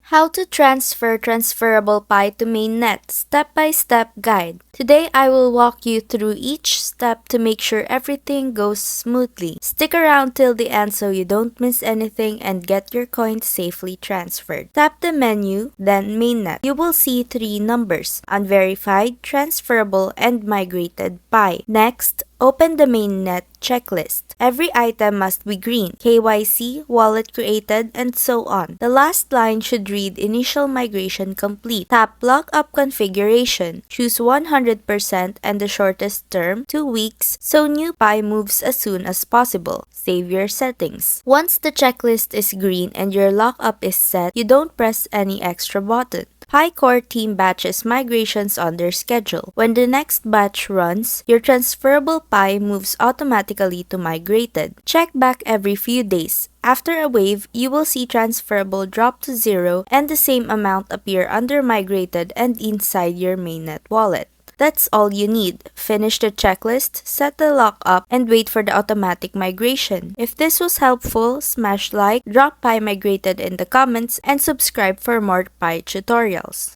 How to transfer transferable Pi to Mainnet step-by-step guide. Today I will walk you through each step to make sure everything goes smoothly. Stick around till the end so you don't miss anything and get your coins safely transferred. Tap the menu, then Mainnet. You will see three numbers: unverified, transferable, and migrated Pi. Next, open the Mainnet checklist. Every item must be green, KYC, wallet created, and so on. The last line should read initial migration complete. Tap lockup configuration. Choose 100% and the shortest term, 2 weeks, so new Pi moves as soon as possible. Save your settings. Once the checklist is green and your lockup is set, you don't press any extra button. Pi Core team batches migrations on their schedule. When the next batch runs, your transferable Pi moves automatically to migrated. Check back every few days. After a wave, you will see transferable drop to 0 and the same amount appear under migrated and inside your mainnet wallet. That's all you need. Finish the checklist, set the lockup, and wait for the automatic migration. If this was helpful, smash like, drop Pi migrated in the comments, and subscribe for more Pi tutorials.